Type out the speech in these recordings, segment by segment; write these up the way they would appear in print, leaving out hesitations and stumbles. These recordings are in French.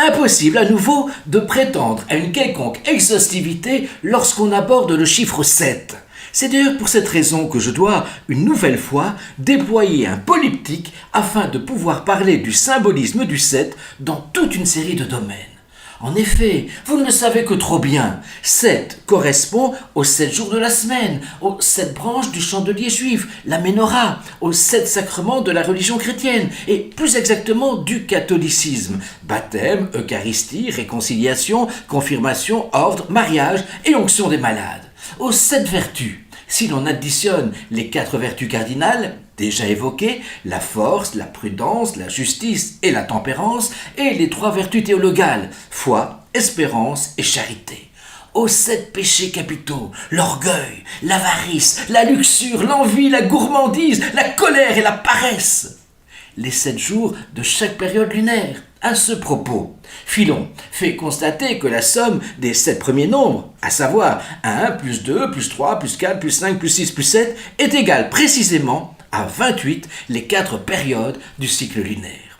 Impossible à nouveau de prétendre à une quelconque exhaustivité lorsqu'on aborde le chiffre 7. C'est d'ailleurs pour cette raison que je dois, une nouvelle fois, déployer un polyptyque afin de pouvoir parler du symbolisme du 7 dans toute une série de domaines. En effet, vous ne le savez que trop bien, 7 correspond aux 7 jours de la semaine, aux 7 branches du chandelier juif, la Ménorah, aux 7 sacrements de la religion chrétienne, et plus exactement du catholicisme, baptême, Eucharistie, réconciliation, confirmation, ordre, mariage et onction des malades, aux 7 vertus. Si l'on additionne les 4 vertus cardinales, déjà évoquées, la force, la prudence, la justice et la tempérance, et les 3 vertus théologales, foi, espérance et charité. Aux 7 péchés capitaux, l'orgueil, l'avarice, la luxure, l'envie, la gourmandise, la colère et la paresse. Les 7 jours de chaque période lunaire. À ce propos, Philon fait constater que la somme des 7 premiers nombres, à savoir 1, plus 2, plus 3, plus 4, plus 5, plus 6, plus 7, est égale précisément à 28, les 4 périodes du cycle lunaire.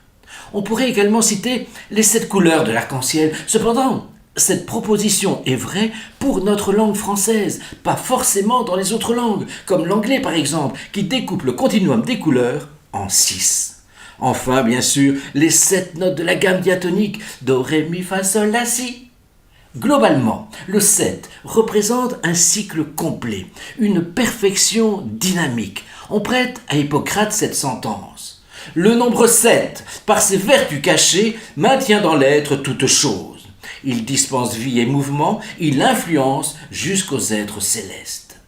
On pourrait également citer les 7 couleurs de l'arc-en-ciel. Cependant, cette proposition est vraie pour notre langue française, pas forcément dans les autres langues, comme l'anglais par exemple, qui découpe le continuum des couleurs en 6. Enfin, bien sûr, les 7 notes de la gamme diatonique, do, ré, mi, fa, sol, la, si. Globalement, le 7 représente un cycle complet, une perfection dynamique. On prête à Hippocrate cette sentence. Le nombre 7, par ses vertus cachées, maintient dans l'être toute chose. Il dispense vie et mouvement, il influence jusqu'aux êtres célestes.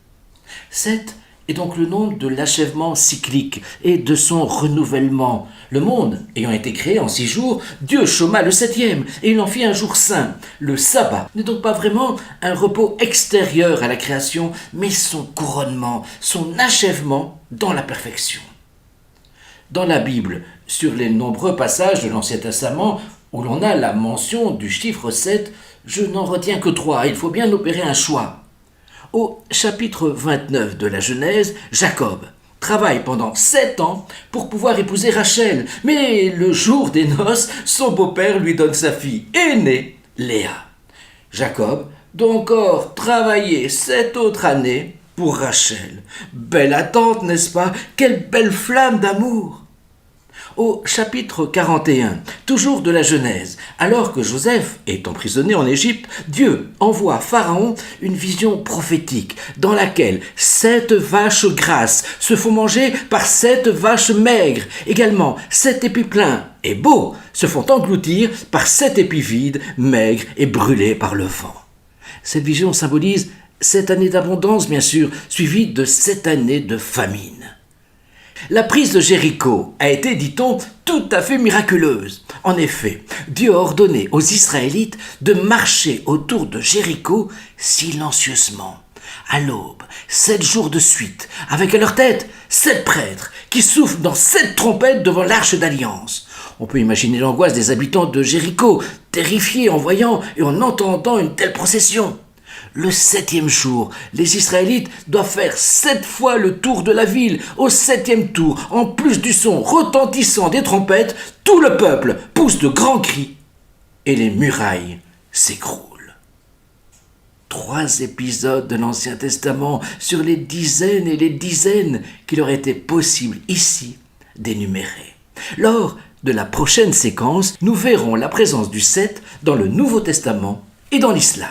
7 est donc le nombre de l'achèvement cyclique et de son renouvellement. Le monde ayant été créé en 6 jours, Dieu chôma le 7e et il en fit un jour saint. Le sabbat n'est donc pas vraiment un repos extérieur à la création, mais son couronnement, son achèvement dans la perfection. Dans la Bible, sur les nombreux passages de l'Ancien Testament où l'on a la mention du chiffre 7, je n'en retiens que 3, il faut bien opérer un choix. Au chapitre 29 de la Genèse, Jacob travaille pendant 7 ans pour pouvoir épouser Rachel, mais le jour des noces, son beau-père lui donne sa fille aînée, Léa. Jacob doit encore travailler 7 autres années pour Rachel. Belle attente, n'est-ce pas? Quelle belle flamme d'amour! Au chapitre 41, toujours de la Genèse, alors que Joseph est emprisonné en Égypte, Dieu envoie à Pharaon une vision prophétique dans laquelle 7 vaches grasses se font manger par 7 vaches maigres. Également, 7 épis pleins et beaux se font engloutir par 7 épis vides, maigres et brûlés par le vent. Cette vision symbolise 7 années d'abondance, bien sûr, suivies de 7 années de famine. La prise de Jéricho a été, dit-on, tout à fait miraculeuse. En effet, Dieu a ordonné aux Israélites de marcher autour de Jéricho silencieusement. À l'aube, 7 jours de suite, avec à leur tête 7 prêtres qui soufflent dans 7 trompettes devant l'arche d'alliance. On peut imaginer l'angoisse des habitants de Jéricho, terrifiés en voyant et en entendant une telle procession. Le 7e jour, les Israélites doivent faire 7 fois le tour de la ville. Au 7e tour, en plus du son retentissant des trompettes, tout le peuple pousse de grands cris et les murailles s'écroulent. 3 épisodes de l'Ancien Testament sur les dizaines et les dizaines qu'il aurait été possible ici d'énumérer. Lors de la prochaine séquence, nous verrons la présence du 7 dans le Nouveau Testament et dans l'islam.